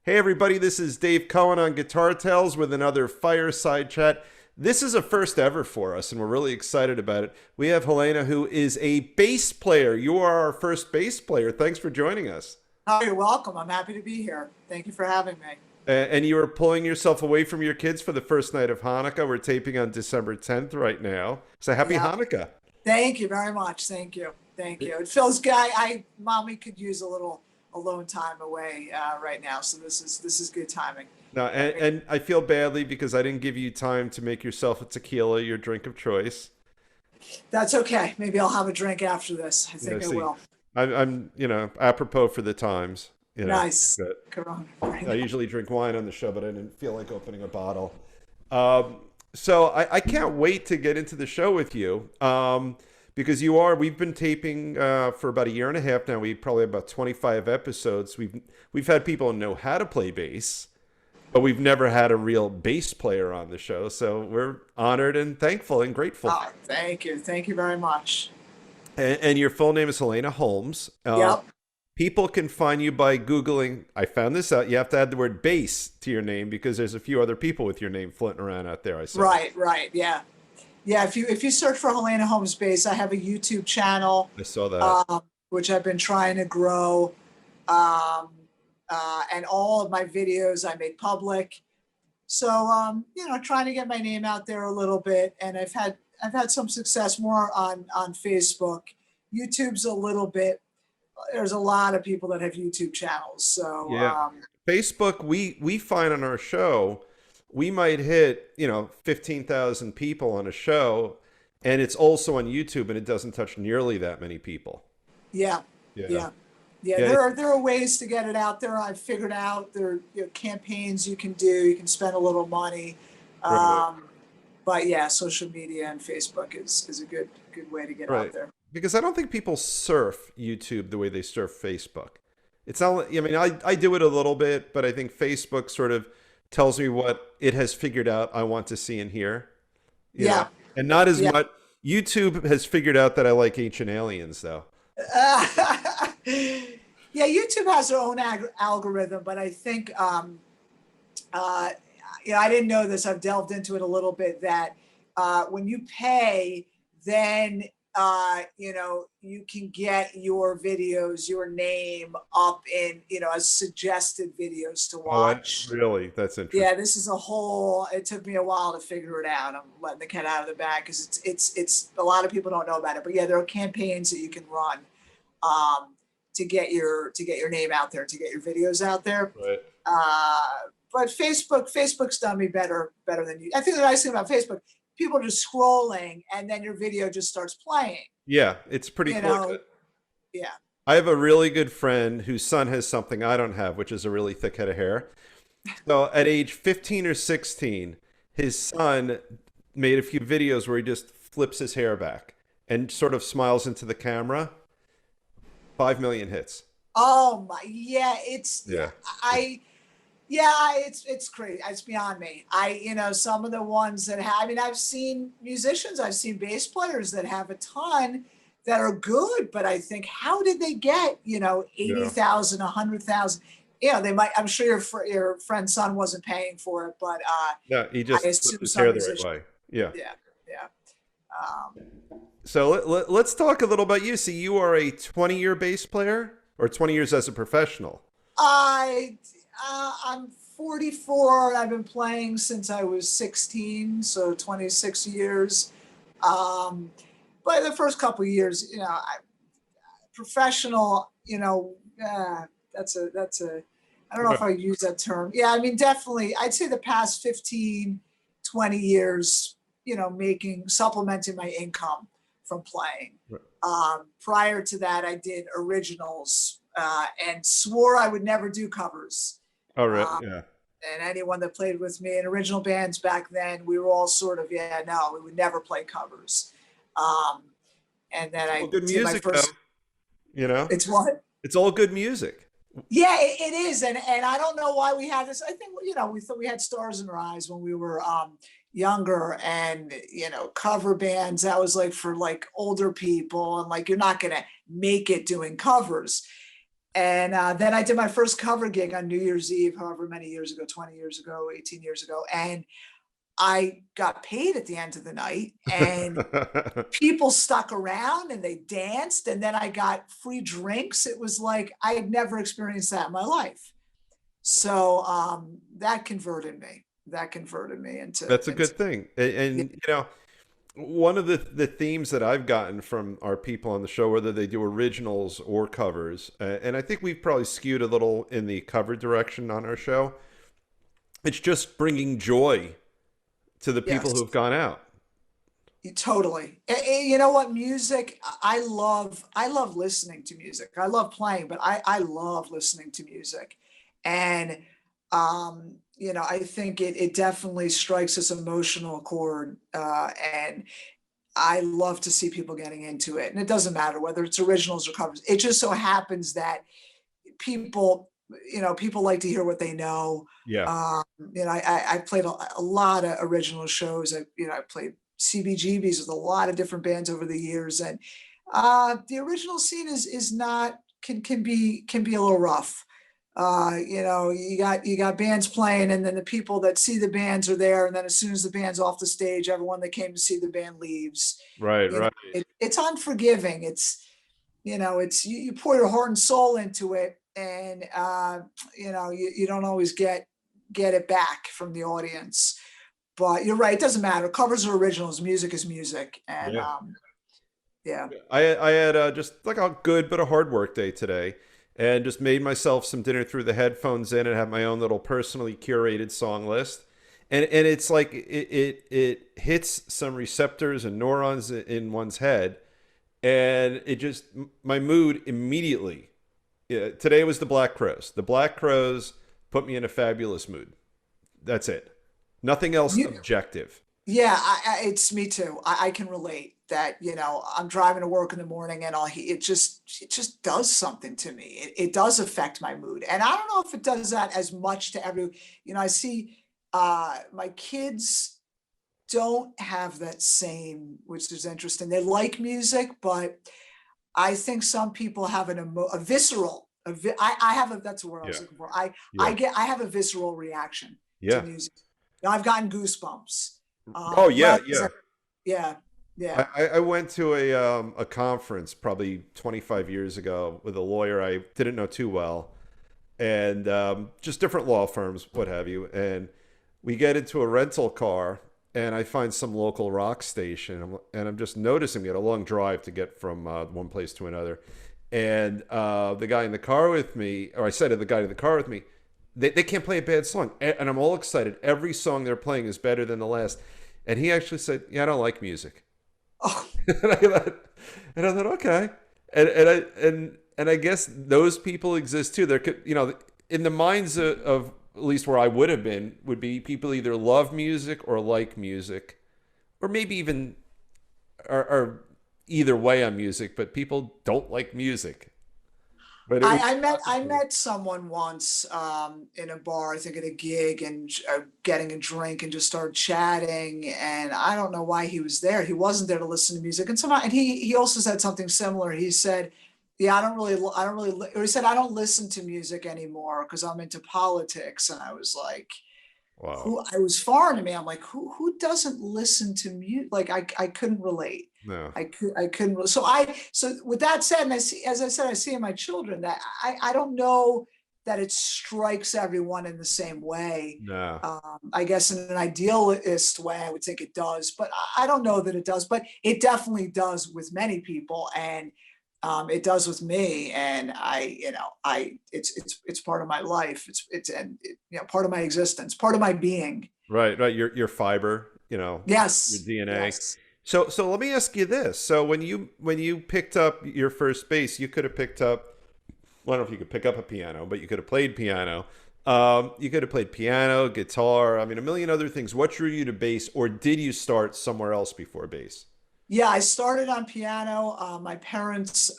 Hey everybody, this is Dave Cohen on Guitar Tales with another fireside chat. This is a first ever for us and we're really excited about it. We have Helena, who is a bass player. You are our first bass player. Thanks for joining us. Oh, you're welcome. I'm happy to be here. Thank you for having me. And you are pulling yourself away from your kids for the first night of Hanukkah. We're taping on December 10th right now. So happy Yeah. Hanukkah. Thank you very much. Thank you. Thank you. It feels good. Mommy could use a little alone time away right now. So this is good timing. No, and I feel badly because I didn't give you time to make yourself a tequila your drink of choice. That's okay. Maybe I'll have a drink after this. I Yeah, think I see, will. I'm apropos for the times, Nice. but Corona. I usually drink wine on the show, but I didn't feel like opening a bottle. So I can't wait to get into the show with you because we've been taping for about a year and a half now. We probably have about 25 episodes. We've had people know how to play bass, but we've never had a real bass player on the show. So we're honored and thankful and grateful. Oh, thank you. Thank you very much. And your full name is Helena Holmes. Yep. People can find you by Googling. I found this out. You have to add the word bass to your name because there's a few other people with your name floating around out there. I saw. Right, right. Yeah. Yeah. If you search for Helena Holmes Bass, I have a YouTube channel, I saw that. which I've been trying to grow. Um, and all of my videos I make public. So trying to get my name out there a little bit, and I've had some success more on Facebook. YouTube's a little bit. There's a lot of people that have YouTube channels. So Yeah. Facebook, we find on our show, we might hit, 15,000 people on a show, and it's also on YouTube and it doesn't touch nearly that many people. yeah, Yeah. yeah, yeah. Yeah. There are ways to get it out there. I've figured out there are campaigns you can do. You can spend a little money, Right. um, but yeah, social media and Facebook is a good way to get out Right. there. Because I don't think people surf YouTube the way they surf Facebook. It's not, I mean, I do it a little bit, but I think Facebook sort of tells me what it has figured out I want to see and hear, Yeah, and not as yeah. much. YouTube has figured out that I like Ancient Aliens, though. Yeah, YouTube has their own algorithm, but I think uh, I didn't know this. I've delved into it a little bit. That when you pay, then you can get your videos, your name up in as suggested videos to Oh, watch. really? That's Yeah, interesting. this is a whole. It took me a while to figure it out. I'm letting the cat out of the bag because it's a lot of people don't know about it. But yeah, there are campaigns that you can run um, to get your name out there, to get your videos out there. Right. Uh, but Facebook's done me better than you. I think the nice thing about Facebook, people are just scrolling and then your video just starts playing. Yeah, it's pretty You cool. know, yeah. I have a really good friend whose son has something I don't have, which is a really thick head of hair. So at age 15 or 16, his son made a few videos where he just flips his hair back and sort of smiles into the camera. 5 million hits. Oh my, yeah. Yeah. I Yeah, it's crazy. It's beyond me. Some of the ones that have. I mean, I've seen musicians, I've seen bass players that have a ton that are good, but I think how did they get Yeah. 80,000, 100,000? They might. I'm sure your friend's son wasn't paying for it, but Yeah, he I just flipped assume his some hair the right musicians. way. Yeah. Yeah, yeah. Um, So let's talk a little about you. See, you are a 20-year bass player or 20 years as a professional. I'm 44. I've been playing since I was 16, so 26 years. Um, but the first couple of years, professional, that's a, I don't know if I use that term. Yeah, I mean, definitely, I'd say the past 15, 20 years, supplementing my income from playing. Prior to that, I did originals and swore I would never do covers. All right. Um, Yeah. and anyone that played with me in original bands back then, we were all sort of, yeah, no, we would never play covers. Um, and then Well, I good did my music though. first, You know, it's what? it's all good music. Yeah, it is. And I don't know why we had this. I think, we thought we had stars in our eyes when we were younger and, cover bands. That was like for like older people and like, you're not going to make it doing covers. And then I did my first cover gig on New Year's Eve, however many years ago, 20 years ago, 18 years ago. And I got paid at the end of the night, and people stuck around and they danced, and then I got free drinks. It was like I had never experienced that in my life. So that converted me. That converted me That's a into good thing. And you know, one of the themes that I've gotten from our people on the show, whether they do originals or covers, and I think we've probably skewed a little in the cover direction on our show. It's just bringing joy to the people yes. who've gone out. Totally. You know what? Music, I love listening to music. I love playing, but I love listening to music. And I think it definitely strikes this emotional chord. And I love to see people getting into it. And it doesn't matter whether it's originals or covers. It just so happens that people, people like to hear what they know. Yeah. I played a lot of original shows. I played CBGBs with a lot of different bands over the years, and the original scene is not can be a little rough. You got bands playing, and then the people that see the bands are there, and then as soon as the band's off the stage, everyone that came to see the band leaves. Right, right. It's unforgiving. It's you pour your heart and soul into it, and you don't always get it back from the audience. But you're right, it doesn't matter. Covers or originals, music is music. And Yeah. yeah. I had just like a good but a hard work day today, and just made myself some dinner, through the headphones in, and have my own little personally curated song list. And it's like it hits some receptors and neurons in one's head, and it just, my mood immediately. Yeah, today was the Black Crows. The Black Crows put me in a fabulous mood. That's it. Nothing else You, objective. yeah, it's me too. I can relate that, I'm driving to work in the morning, and it just does something to me. It does affect my mood. And I don't know if it does that as much to I see my kids don't have that same, which is interesting. They like music, but I think some people have a visceral, I have that's the word I was Yeah. looking for. Yeah. I have a visceral reaction to Yeah. music. I've gotten goosebumps. Oh yeah, Last, yeah. yeah, yeah. I went to a conference probably 25 years ago with a lawyer I didn't know too well, and just different law firms, what have you. And we get into a rental car, and I find some local rock station, and I'm just noticing we had a long drive to get from one place to another. And the guy in the car with me, or I said to the guy in the car with me, they can't play a bad song. And I'm all excited. Every song they're playing is better than the last. And he actually said, "Yeah, I don't like music." Oh, And I thought, okay. And I guess those people exist too. There could, in the minds of at least where I would have been, would be people either love music or like music, or maybe even are either way on music, but people don't like music. But it was I met someone once in a bar, I think at a gig, and getting a drink, and just started chatting. And I don't know why he was there. He wasn't there to listen to music. And somehow, and he also said something similar. He said, "Yeah, I don't really," or he said, "I don't listen to music anymore because I'm into politics." And I was like, wow. who, I was foreign to me. I'm like, who doesn't listen to music? Like I couldn't relate. No. I couldn't. So with that said, and I see, as I said, I see in my children that I don't know that it strikes everyone in the same way. No. I guess in an idealist way, I would think it does, but I don't know that it does. But it definitely does with many people, and it does with me. And it's part of my life. Part of my existence, part of my being. Right, right. Your fiber, your Yes, DNA. yes. So let me ask you this. So when you picked up your first bass, you could have picked up, well, I don't know if you could pick up a piano, but you could have played piano. You could have played piano, guitar, I mean, a million other things. What drew you to bass, or did you start somewhere else before bass? Yeah, I started on piano. My parents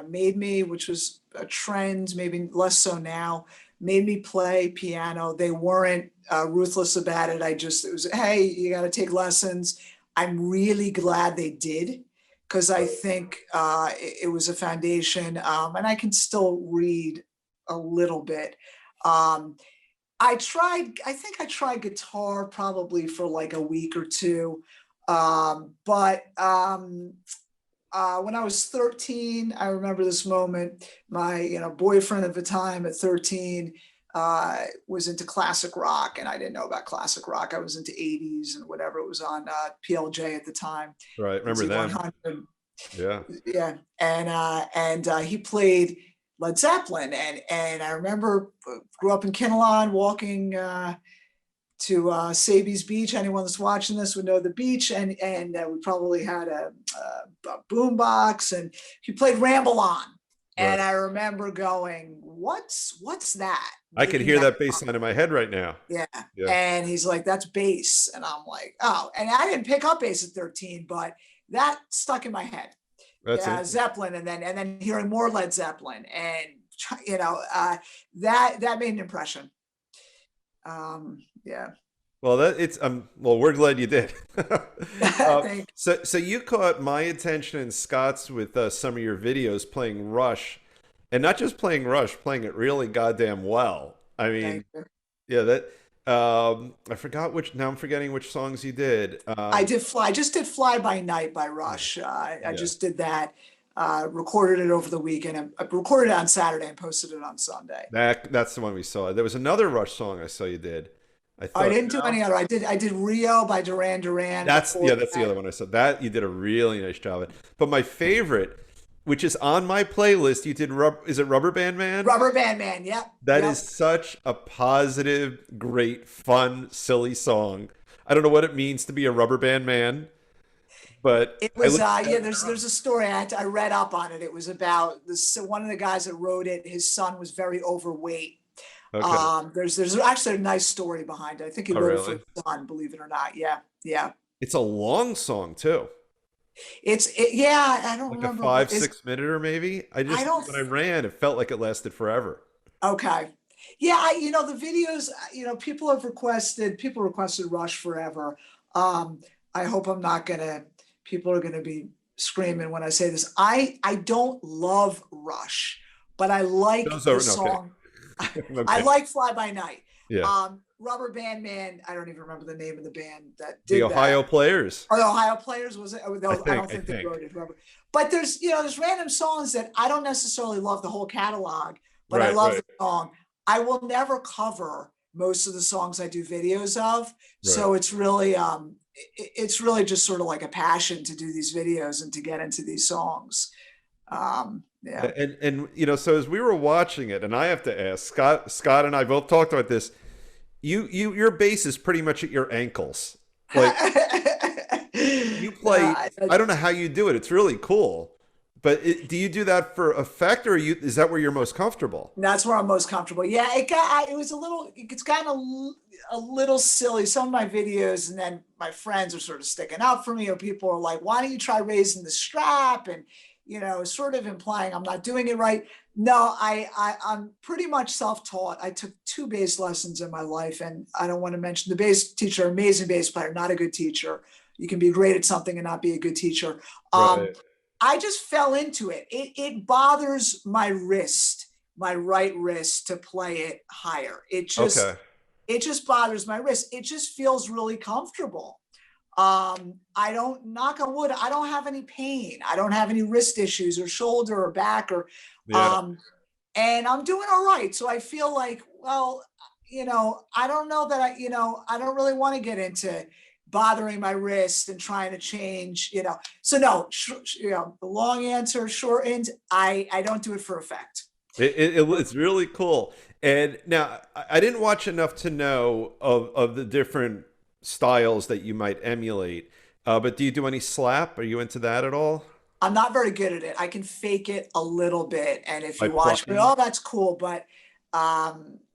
made me, which was a trend, maybe less so now, made me play piano. They weren't ruthless about it. It was, hey, you got to take lessons. I'm really glad they did, because I think it was a foundation, and I can still read a little bit. Um, I think I tried guitar probably for like a week or two. But when I was 13, I remember this moment. My boyfriend at the time at 13 was into classic rock, and I didn't know about classic rock. I was into 80s and whatever it was on PLJ at the time, Right. Remember them? Z100. Yeah. Yeah, and he played Led Zeppelin, and I remember grew up in Kinnelon, walking to Sabies Beach. Anyone that's watching this would know the beach, and we probably had a boom box, and he played Ramble On, Right. and I remember going, what's that? I could Making hear that that bass line in my head right now. yeah. Yeah. And he's like, that's bass. And I'm like, oh, and I didn't pick up bass at 13, but that stuck in my head. That's Yeah, it. Zeppelin, and then hearing more Led Zeppelin, and that made an impression. Yeah. Well, well, we're glad you did. Thank So you caught my attention and Scott's with some of your videos playing Rush, and not just playing Rush, playing it really goddamn well. I mean, thank you. yeah, that I forgot which. Now I'm forgetting which songs you did. I just did Fly By Night by Rush. I Yeah, just did that. Recorded it over the weekend. I recorded it on Saturday and posted it on Sunday. that's the one we saw. There was another Rush song I saw you did. I I thought didn't do any other. I did Rio by Duran Duran that's before yeah, that's the that. other one I saw. That you did a really nice job at. But my favorite, which is on my playlist, you did is it Rubber Band Man? Rubber Band Man. Yep. That is Yep. such a positive, great, fun, silly song. I don't know what it means to be a rubber band man, but It I was listened to yeah. that later There's a story I read up on it. It was about this one of the guys that wrote it. His son was very overweight. on. Okay. There's actually a nice story behind it. I think he Oh, wrote it for really? his son, believe it or not. Yeah, yeah. It's a long song too. Yeah. I don't Like a remember what five, is. 6 minute or maybe. I don't. When I ran, it felt like it lasted forever. Okay. Yeah, the videos, people requested Rush forever. Um, I hope I'm not gonna, people are gonna be screaming when I say this. I don't love Rush, but I like Those the are no kidding. song. No I kidding. like Fly By Night. Yeah. Rubber Band Man, I don't even remember the name of the band that The did Ohio that. Players. Or the Ohio Players, was it? Oh, I no, I don't think. I think they think. wrote it. Rubber. But there's random songs that I don't necessarily love the whole catalog, but I Right. love Right. the song. I will never cover most of the songs I do videos of. Right. So it's really just sort of like a passion to do these videos and to get into these songs. Yeah. And so as we were watching it, and I have to ask Scott and I both talked about this. Your bass is pretty much at your ankles. Like you play. I don't know how you do it. It's really cool. But do you do that for effect, or is that where you're most comfortable? That's where I'm most comfortable. Yeah, it was a little, it's gotten a little silly. Some of my videos, and then my friends are sort of sticking up for me, or people are like, why don't you try raising the strap? And, sort of implying I'm not doing it right. No, I'm pretty much self-taught. I took 2 bass lessons in my life, and I don't want to mention the bass teacher, amazing bass player, not a good teacher. You can be great at something and not be a good teacher. Right. I just fell into it. It bothers my wrist, my right wrist, to play it higher. Okay. It just bothers my wrist. It just feels really comfortable. I don't, knock on wood, I don't have any pain. I don't have any wrist issues or shoulder or back Yeah. um, and I'm doing all right. So I feel like, well, I don't know that I don't really want to get into bothering my wrist and trying to change. So no, the long answer, short end, I don't do it for effect. It's really cool. And now I didn't watch enough to know of the different styles that you might emulate. But do you do any slap? Are you into that at all? I'm not very good at it. I can fake it a little bit. And if By you watch me, plucking? oh, that's cool. But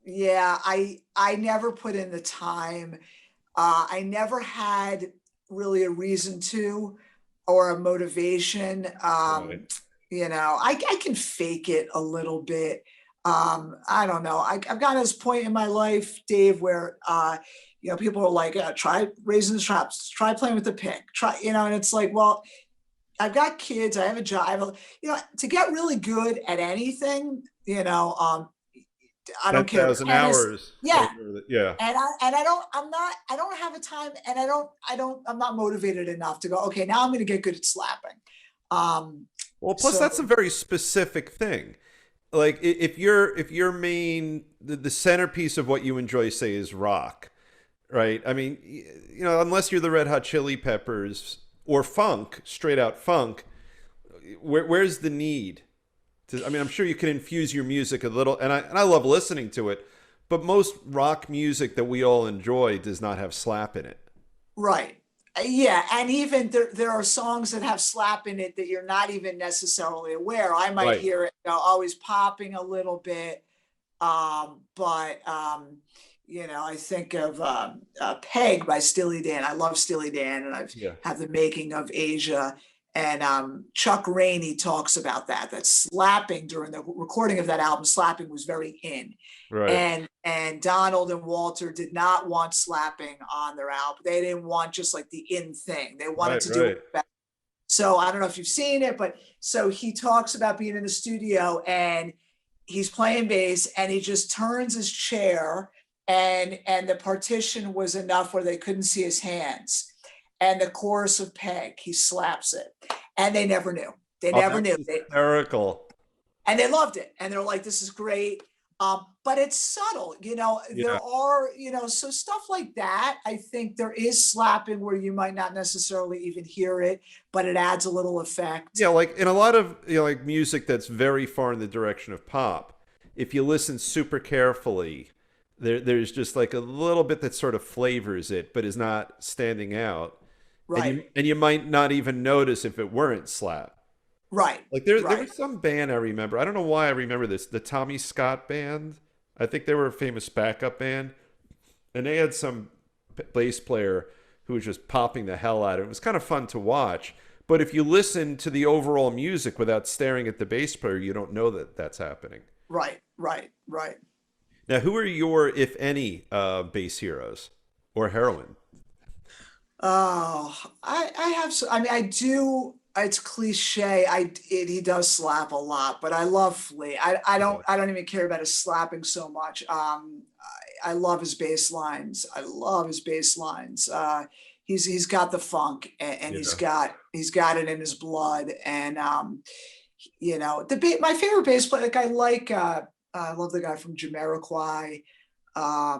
yeah, I never put in the time. I never had really a reason to, or a motivation. Right. I can fake it a little bit. I don't know. I've gotten to this point in my life, Dave, where people are like, try raising the straps, try playing with the pick, and it's like, well, I've got kids. I have a job. To get really good at anything, I don't care. 10,000 Tennis, hours yeah. over the, yeah. I don't have a time, and I'm not motivated enough to go, okay, now I'm going to get good at slapping. Um, Well, plus so that's a very specific thing. Like if your main the centerpiece of what you enjoy, say, is rock, right? I mean, unless you're the Red Hot Chili Peppers or funk, straight out funk, where's the need? I mean, I'm sure you can infuse your music a little, and I love listening to it, but most rock music that we all enjoy does not have slap in it. right. Yeah, and even there are songs that have slap in it that you're not even necessarily aware. I might Right. hear it, always popping a little bit. But I think of Peg by Steely Dan. I love Steely Dan, and I've Yeah. have the making of Asia. And Chuck Rainey talks about that slapping during the recording of that album, slapping was very in. Right. And Donald and Walter did not want slapping on their album. They didn't want just like the in thing. They wanted Right. to do Right. it better. So I don't know if you've seen it, but so he talks about being in the studio and he's playing bass and he just turns his chair and the partition was enough where they couldn't see his hands. And the chorus of Peg, he slaps it. And they never knew. They Oh, never that's knew. hysterical. And they loved it. And they're like, this is great. But it's subtle, there Yeah. are, so stuff like that. I think there is slapping where you might not necessarily even hear it, but it adds a little effect. Yeah, like in a lot of like music that's very far in the direction of pop, if you listen super carefully, there's just like a little bit that sort of flavors it, but is not standing out, and Right, you might not even notice if it weren't slap. right, Like there right. was some band I remember. I don't know why I remember this. The Tommy Scott band. I think they were a famous backup band, and they had some bass player who was just popping the hell out of it. It was kind of fun to watch. But if you listen to the overall music without staring at the bass player, you don't know that that's happening. Right, right, right. Now, who are your, if any, bass heroes or heroine? Oh, I have, I mean, I do, it's cliche. he does slap a lot, but I love Flea. Yeah. I don't even care about his slapping so much. I love his bass lines. I love his bass lines. He's got the funk and Yeah. he's got it in his blood. And, my favorite bass player, like I love the guy from Jamiroquai. I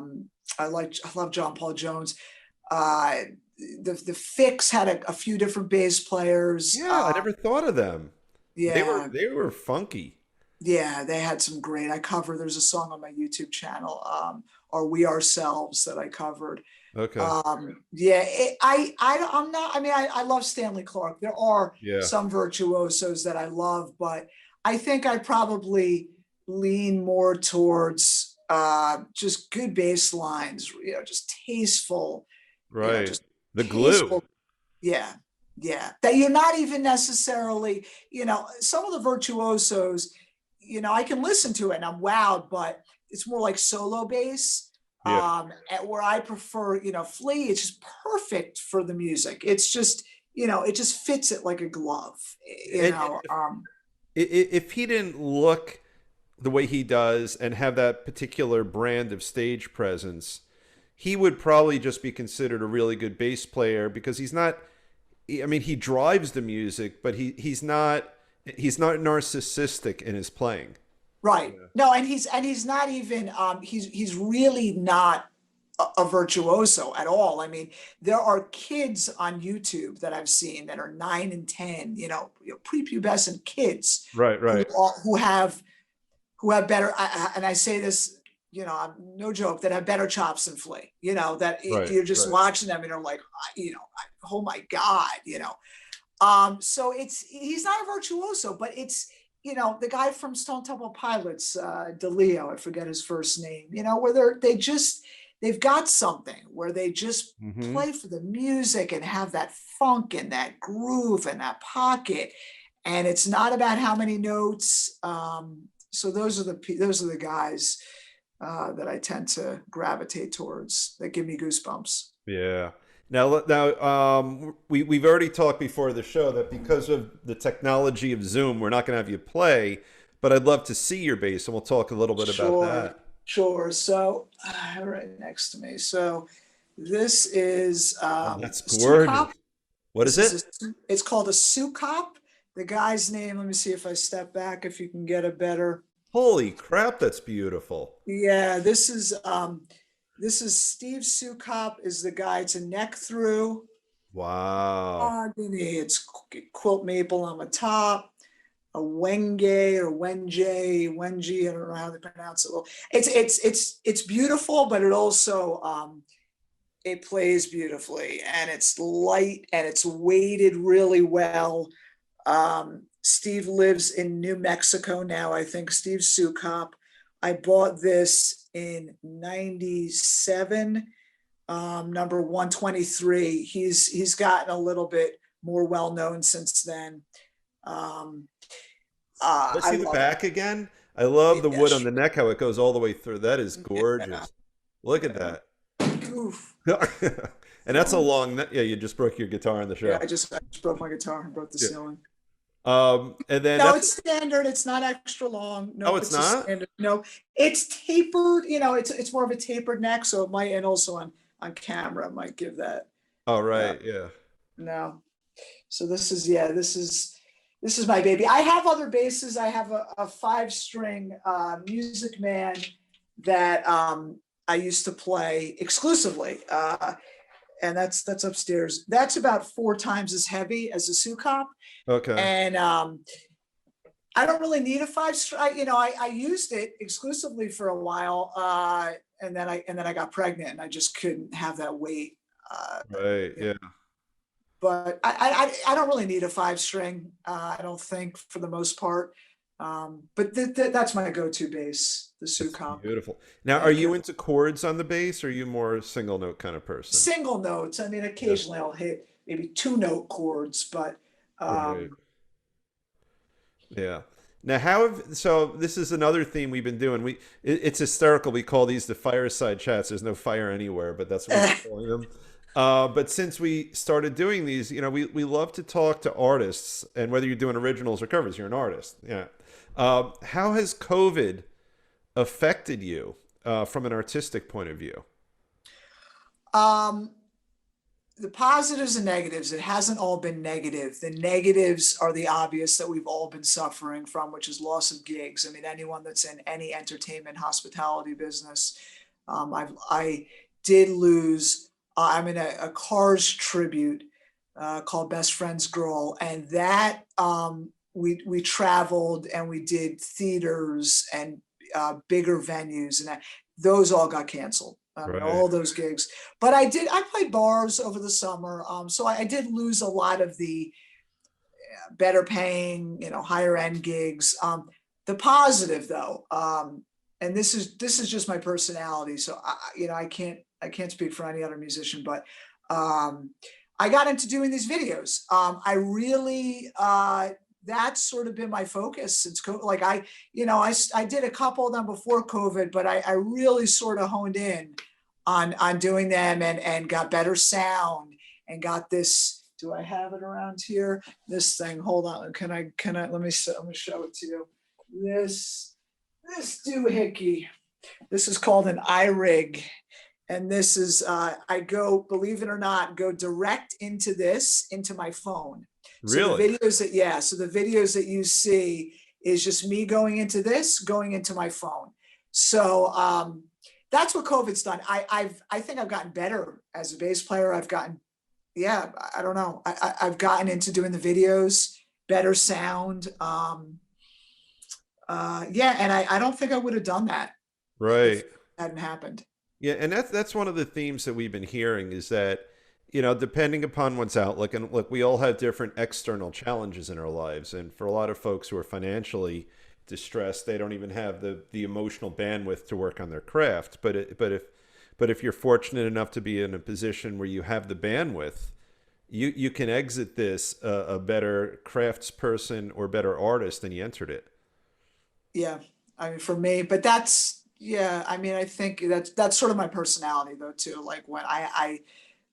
love John Paul Jones. Uh, the Fix had a few different bass players. Yeah, I never thought of them. They were Yeah, they were funky. yeah, they had some great. There's a song on my YouTube channel, or We Ourselves, that I covered. Okay. Yeah, I'm not. I mean, I love Stanley Clarke. There are Yeah. some virtuosos that I love, but I think I probably lean more towards just good bass lines. Just tasteful. Right. Just The glue. tasteful. Yeah, yeah. That you're not even necessarily. Some of the virtuosos. I can listen to it and I'm wowed, but it's more like solo bass. Yeah. Where I prefer, Flea, it's just perfect for the music. It's just, it just fits it like a glove, you And know. if he didn't look the way he does and have that particular brand of stage presence, he would probably just be considered a really good bass player because he's not. I mean, he drives the music, but he's not narcissistic in his playing. Right. Yeah. No, and he's not even he's really not a virtuoso at all. I mean, there are kids on YouTube that I've seen that are 9 and 10, prepubescent kids Right. who Right. who have better, and I say this, I'm no joke, that have better chops than Flea. That Right. you're just Right. watching them and you're like, oh my God. So he's not a virtuoso, but it's the guy from Stone Temple Pilots, DeLeo, I forget his first name. Where they've got something where they just Hmm. play for the music and have that funk and that groove and that pocket, and it's not about how many notes. So those are the guys that I tend to gravitate towards that give me goosebumps. Yeah. We've already talked before the show that because of the technology of Zoom, we're not going to have you play, but I'd love to see your bass, and we'll talk a little bit about Sure, that. sure. So right next to me. So this is Oh, that's a sukap. gorgeous. What is This is it? it's called a sukap. The guy's name, let me see if I step back, if you can get a better. Holy crap, that's beautiful. Yeah, this is Steve Sukop is the guy. It's a neck through. Wow. It's quilt maple on the top, a wenge or wenji, I don't know how they pronounce it. Well, it's beautiful, but it also it plays beautifully, and it's light and it's weighted really well. Steve lives in New Mexico now, I think. Steve Sukop. I bought this in '97, number 123. He's gotten a little bit more well known since then. Um, Let's I see the love it. back again. I love the wood on Yes. the neck, how it goes all the way through. That is Yeah. gorgeous. Look at that. Oof. And that's a long neck. Yeah, you just broke your guitar in the Yeah, show. I just broke my guitar and broke the Yeah. ceiling. And then No, that's, it's standard. It's not extra long. oh, No, it's it's a not? standard. No, it's tapered. It's more of a tapered neck, so it might, and also on camera, it might give that. Oh, Uh, right. Yeah. no. So this is, yeah, this is my baby. I have other basses. I have a five string Music Man that I used to play exclusively, and that's upstairs. That's about four times as heavy as a Sukop, Okay. and I don't really need a five string. I used it exclusively for a while, and then I got pregnant, and I just couldn't have that weight. Uh, Right. Yeah. but I don't really need a five string. I don't think, for the most part. But that's my go-to bass, the That's Sukop. beautiful. Now, are Thank you you. into chords on the bass, or are you more single note kind of person? Single notes. I mean, Yeah. occasionally I'll hit maybe two note chords, but Right. um, Yeah. Now, how have, so this is another theme we've been doing. It's hysterical. We call these the fireside chats. There's no fire anywhere, but that's what we've been calling them. But since we started doing these, we love to talk to artists, and whether you're doing originals or covers, you're an artist. Yeah. How has COVID affected you from an artistic point of view? um, the positives and negatives, it hasn't all been negative. The negatives are the obvious that we've all been suffering from, which is loss of gigs. I mean, anyone that's in any entertainment hospitality business, I did lose. I'm in a Cars tribute called Best Friends Girl, and that we traveled and we did theaters and bigger venues, and those all got canceled. I mean, Right. all those gigs. But I played bars over the summer, so I did lose a lot of the better paying, higher end gigs. The positive though, and this is just my personality, so I can't speak for any other musician, but um, I got into doing these videos. I really that's sort of been my focus since COVID. Like I did a couple of them before COVID, but I really sort of honed in on doing them, and got better sound, and got this. Do I have it around here? This thing. Hold on. Can I let me show it to you. This doohickey. This is called an iRig. And this is I go, believe it or not, go direct into my phone. So the Really? videos that yeah, so the videos that you see is just me going into my phone. So that's what COVID's done. I think I've gotten better as a bass player. I've gotten, yeah, I don't know. I've gotten into doing the videos, better sound. Yeah, and I don't think I would have done that if Right. it hadn't happened. Yeah, and that's one of the themes that we've been hearing is that, depending upon one's outlook, and look, we all have different external challenges in our lives, and for a lot of folks who are financially distressed, they don't even have the emotional bandwidth to work on their craft. But if you're fortunate enough to be in a position where you have the bandwidth, you can exit this a better craftsperson or better artist than you entered it. Yeah, I mean, for me, but that's, yeah, I mean, I think that's sort of my personality though too. Like when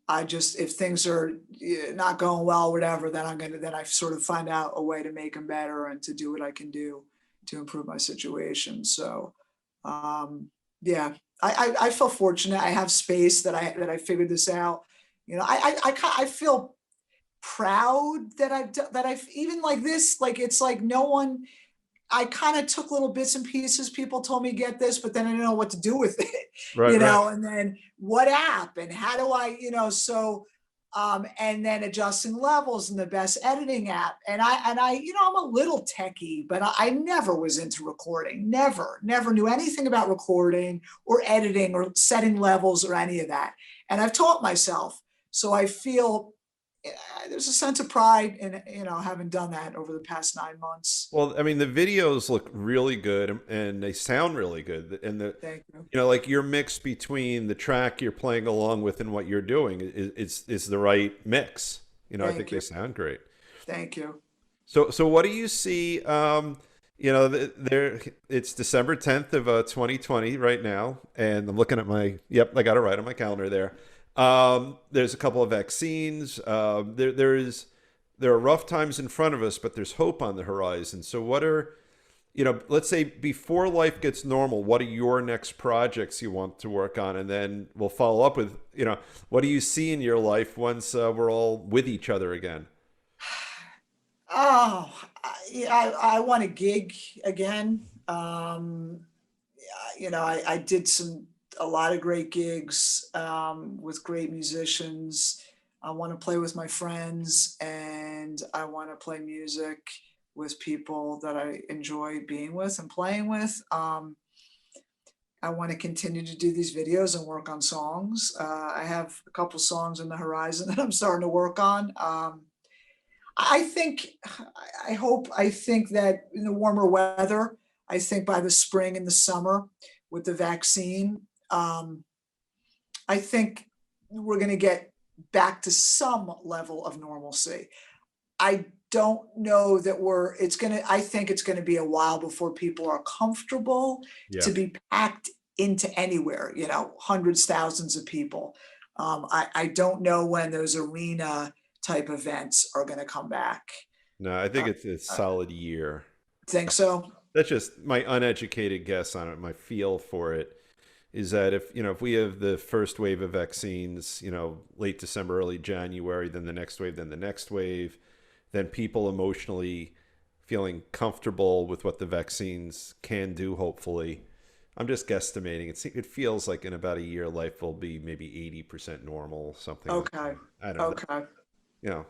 I just, if things are not going well, whatever, then I sort of find out a way to make them better and to do what I can do to improve my situation. So, um, yeah, I feel fortunate. I have space that I figured this out. I feel proud that I've even like this, like, it's like no one, I kind of took little bits and pieces. People told me get this, but then I didn't know what to do with it, Right, right. and then what app and how do I, so, and then adjusting levels and the best editing app. And I, I'm a little techie, but I never was into recording. Never knew anything about recording or editing or setting levels or any of that. And I've taught myself. So I feel there's a sense of pride in, having done that over the past 9 months. Well, I mean, the videos look really good and they sound really good. And Thank you. like your mix between the track you're playing along with and what you're doing is the right mix. I think Thank they you. sound great. Thank you. So what do you see? There it's December 10th of 2020 right now, and I'm looking at yep, I got it right on my calendar there. There's a couple of vaccines. There are rough times in front of us, but there's hope on the horizon. So what are, let's say before life gets normal, what are your next projects you want to work on? And then we'll follow up with, what do you see in your life once we're all with each other again? Oh, I want to gig again. I did a lot of great gigs with great musicians. I want to play with my friends and I want to play music with people that I enjoy being with and playing with. I want to continue to do these videos and work on songs. I have a couple songs on the horizon that I'm starting to work on. I think, I think that in the warmer weather, I think by the spring and the summer with the vaccine, I think we're going to get back to some level of normalcy. I don't know that I think it's going to be a while before people are comfortable Yeah. to be packed into anywhere, hundreds, thousands of people. I don't know when those arena type events are going to come back. No, I think Uh, it's a solid year. think so? That's just my uneducated guess on it. My feel for it is that if we have the first wave of vaccines, late December, early January, then the next wave, then the next wave, then people emotionally feeling comfortable with what the vaccines can do, hopefully. I'm just guesstimating. It feels like in about a year, life will be maybe 80% normal, something like Okay. that. I don't know. Okay. You know,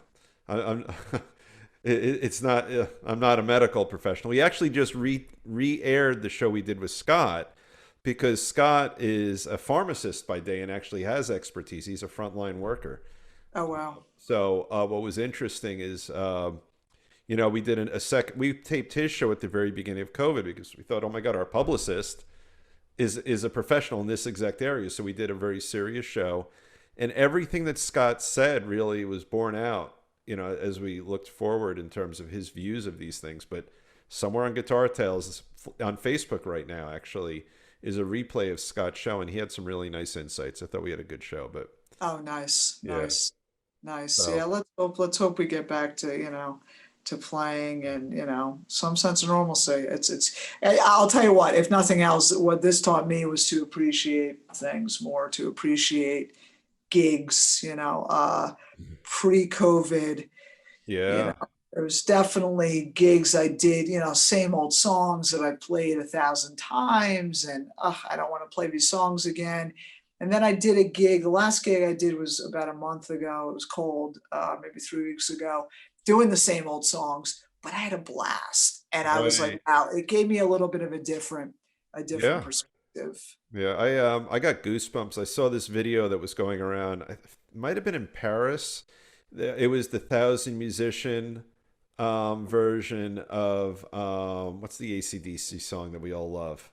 I'm it's not. I'm not a medical professional. We actually just re-aired the show we did with Scott because Scott is a pharmacist by day and actually has expertise. He's a frontline worker. Oh, wow. So what was interesting is, we did we taped his show at the very beginning of COVID because we thought, oh my God, our publicist is a professional in this exact area. So we did a very serious show, and everything that Scott said really was borne out, as we looked forward in terms of his views of these things. But somewhere on Guitar Tales on Facebook right now, actually, is a replay of Scott's show, and he had some really nice insights. I thought we had a good show, but Oh, nice. yeah. Nice. Nice. Yeah, So let's hope we get back to, to playing and, some sense of normalcy. I'll tell you what, if nothing else, what this taught me was to appreciate things more, to appreciate gigs, pre-COVID, you know, yeah, there was definitely gigs I did, same old songs that I played 1,000 times and I don't want to play these songs again. And then I did a gig. The last gig I did was about a month ago. It was cold, maybe 3 weeks ago, doing the same old songs, but I had a blast. And I was like, right, wow, it gave me a little bit of a different yeah. perspective. Yeah, I got goosebumps. I saw this video that was going around. It might have been in Paris. It was the Thousand Musician version of what's the AC/DC song that we all love?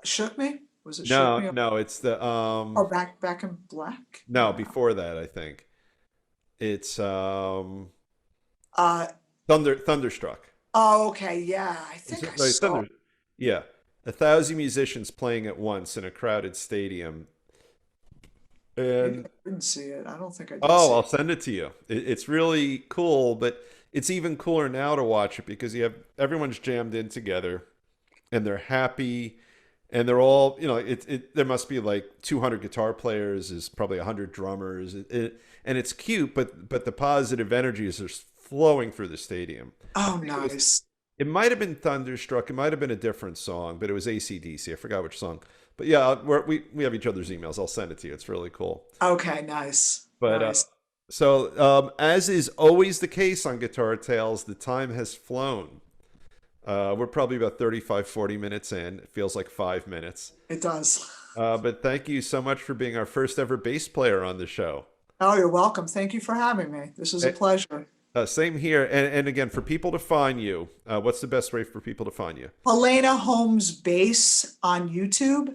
Shook Me? Was it Shook No, Me? no, it's the Or Back in Black? no, before that, I think. It's Uh, Thunderstruck. oh, okay. Yeah, I Is think I it like saw. Thunder? Yeah. 1,000 musicians playing at once in a crowded stadium. Maybe And I didn't see it. I don't think I did oh, see I'll it. send it to you. It's really cool, but it's even cooler now to watch it because you have everyone's jammed in together and they're happy and they're all, there must be like 200 guitar players, is probably 100 drummers. And it's cute, but the positive energy is just flowing through the stadium. I Oh, think nice. it might have been Thunderstruck. It might have been a different song, but it was AC/DC. I forgot which song. But yeah, we have each other's emails. I'll send it to you. It's really cool. Okay, nice. But Nice. as is always the case on Guitar Tales, the time has flown. We're probably about 35, 40 minutes in. It feels like 5 minutes. It does. But thank you so much for being our first ever bass player on the show. Oh, you're welcome. Thank you for having me. This is a Eh, pleasure. Same here. And again, for people to find you, what's the best way for people to find you? Helena Holmes Bass on YouTube.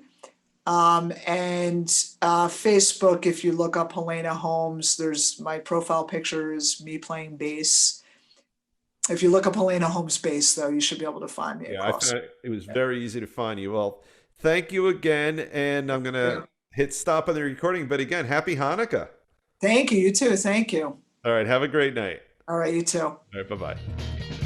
And Facebook, if you look up Helena Holmes, there's my profile picture is me playing bass. If you look up Helena Holmes Bass, though, you should be able to find me Yeah, I across. found it was very easy to find you. Well, thank you again. And I'm going Yeah. to hit stop on the recording. But again, happy Hanukkah. Thank you. You too. Thank you. All right. Have a great night. All right. You too. All right. Bye bye.